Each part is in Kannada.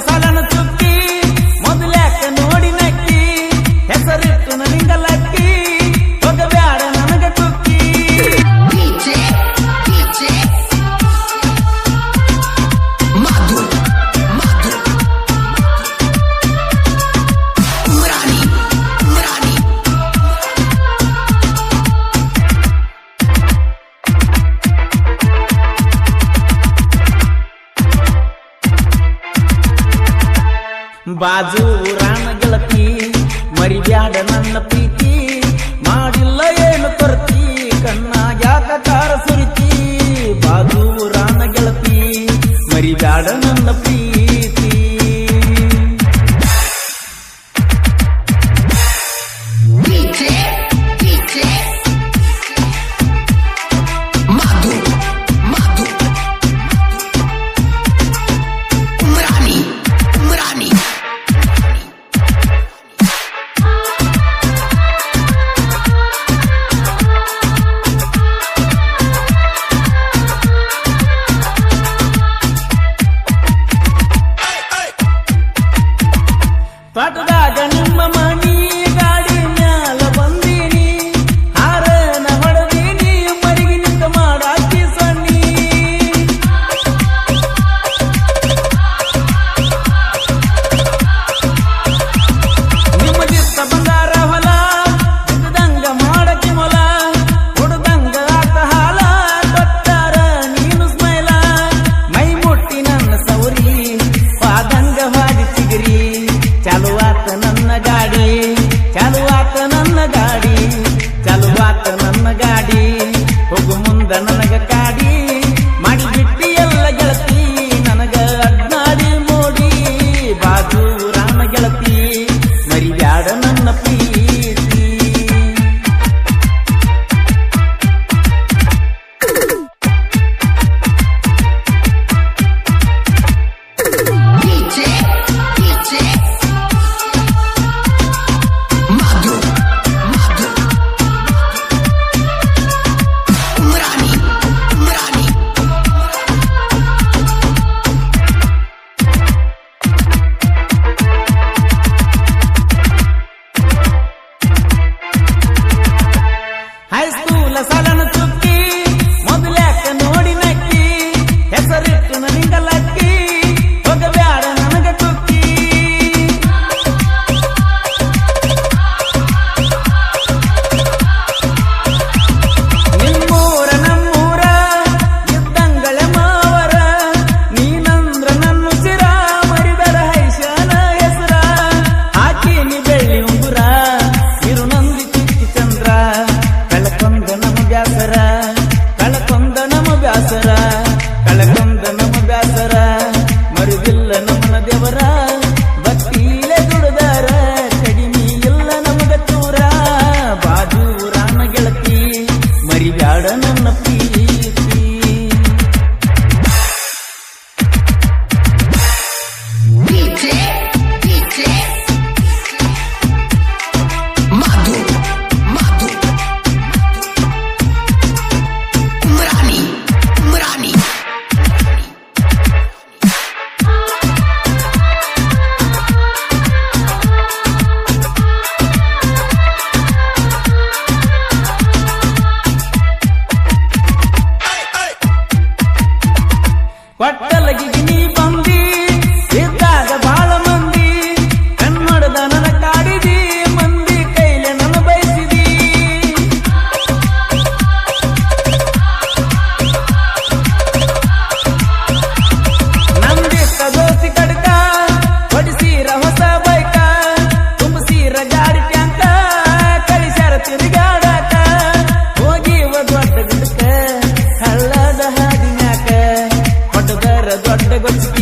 ಸಾಲನ ಚುಕ್ಕಿ ಮೊದಲ್ಯಾಕ ನೋಡಿ ನಕ್ಕಿ ಹೆಸರಿಟ್ಟು ನನಗಲಕ್ಕಿ ಹೋಗಬ್ಯಾಡ ನನಗ ಕುಕ್ಕಿ ಬಾಜು ಊರಾಣ ಗೆಳತಿ ಮರಿಬ್ಯಾಡ ನನ್ನ ಪ್ರೀತಿ ಮಾಡಿಲ್ಲ ಏನು ಕೊರತಿ ಕಣ್ಣಾಗ್ಯಾಕ ಕಾರ ಸುರಿತಿ ಬಾಜು ಊರಾಣ ಗೆಳತಿ ಮರಿಬ್ಯಾಡ ನನ್ನ ಪ್ರೀತಿ ಪಾಟದಾಗ ನಿಮ್ಮ ಮನಿ ಗಾಡಿ ಮ್ಯಾಲ ಬಂದೀನಿ ಹಾರನ ಹೊಡೆದೀನಿ ಮರಿಗೆ ನಿಂತ ಮಾಡಾಕಿ ಸಣ್ಣಿ ನಿಮ್ಮ ದಿತ್ತ ಬಂಗಾರ ಹೊಲ ಇದ್ದಂಗ ಮಾಡಕಿ ಮೊಲ ಹೊಡೆದಂಗ ಆತ ಹಾಲ ಕೊಟ್ಟಾರ ನೀನು ಸ್ಮೈಲ ಮೈ ಮುಟ್ಟಿ ನನ್ನ ಸೌರಿ ಪಾದಂಗ ಹಾಡಿ ಚಿಗಿರಿ ಚಾಲುವಾತ ನನ್ನ ಗಾಡಿ ಚಾಲುವಾತ ನನ್ನ ಗಾಡಿ ಚಾಲುವಾತ ನನ್ನ ಗಾಡಿ ಹೋಗು ಮುಂದ ನನಗ ಕಾಡಿ ಮಾಡಿ ಬಿಟ್ಟಿ ಎಲ್ಲ ಗೆಳತಿ ನನಗ ಅಡ್ನಾಡಿ ಮೋಡಿ ಬಾಜು ರಾಮ ಗೆಳತಿ ಮರಿಬ್ಯಾಡ ನನ್ನ ಪ್ರೀತಿ ಹೈಸ್ಕೂಲ ಸಾಲನ ಚುಕ್ಕಿ ಮೊದಲ್ಯಾಕ ನೋಡಿ ನಕ್ಕಿ ಹೆಸರಿಟ್ಟು ನನಗಲಕ್ಕಿ ಹೋಗಬ್ಯಾಡ ನನಗ ಕುಕ್ಕಿ ನಿಮ್ಮೂರ ನಮ್ಮೂರ ಇದ್ದಂಗಳ ಮಾವರ ನೀನಂದ್ರ ನನ್ನ ಸಿರ ಮರಿದರ ಹೈಶನ ಹೆಸರ ಹಾಕಿನಿ ಬೆಳ್ಳಿ ಉಂಗುರ ಇರು ನಂದಿ ಚಿಕ್ಕಿ ಚಂದ್ರ ಕಳಕೊಂದ ನಮ ಬ್ಯಾಸರ ಕಳಕೊಂದ ನಮ ಬ್ಯಾಸರ ಕಳಕೊಂದ ನಮ ಬ್ಯಾಸರ ಮರುದಿಲ್ಲ ನಮನ ದೇವರ ಭಕ್ತಿಲೆ ದುಡದಾರ ಕಡಿಮೆ ಇಲ್ಲ ನಮಗ ಚೂರ ಬಾಜು ರಾಮ ಗೆಳತಿ ಮರಿಬ್ಯಾಡ ನನ್ನ ಪ್ರೀತಿ ಕೊಟ್ಟಲಗಿಗೆ ನೀ ಬಂದಿ ಇದ್ದಾಗ ಬಾಳ ಮಂದಿ ಕನ್ನಡದ ನನ್ನ ಕಾಡಿದಿ ಮಂದಿ ಕೈಲೆ ನನ್ನ ಬಯಸಿದಿ ನಂದಿತ್ತ ದೋಸ್ತಿ ಕಡ್ಕ ಹೊಡಿಸೀರ ಹೊಸ ಬೈಕ ತುಂಬಸೀರ ಗಾಡಿ ಟ್ಯಾಂಕ ಕಳಿಸ್ಯಾರ ತಿರುಗಾಡಾಕ ಹೋಗಿವ ದೊಡ್ಡ ಗಿಡಕ ಹಳ್ಳದ ಹಾದಿನ್ಯಾಕ ದೊಡ್ಡ ಗೊತ್ತಿಗೆ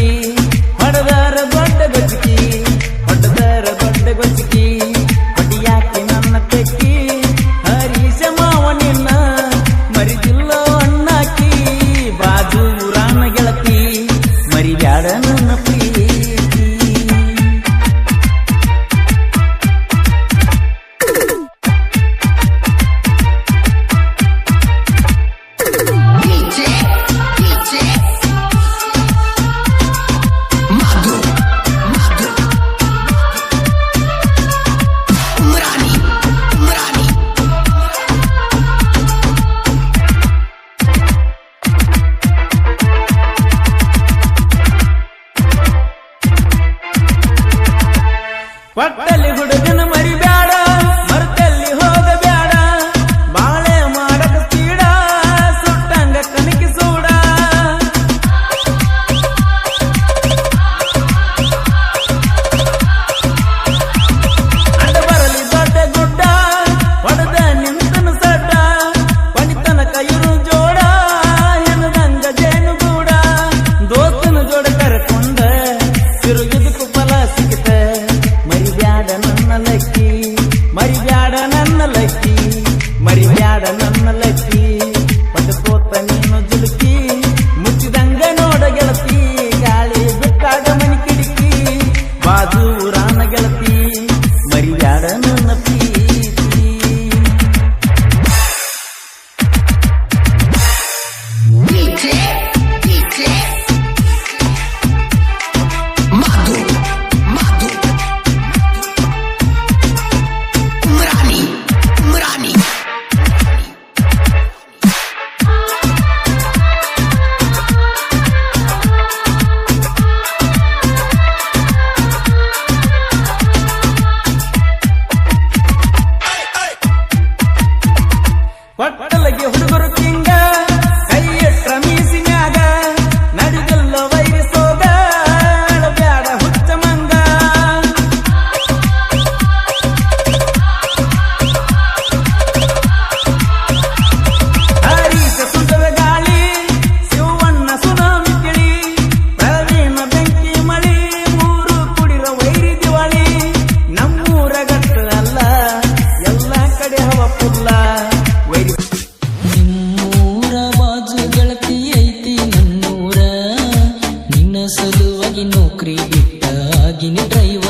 ನೌಕರಿ ಬಿಟ್ಟ ಆಗಿನಿ ಡ್ರೈವರ್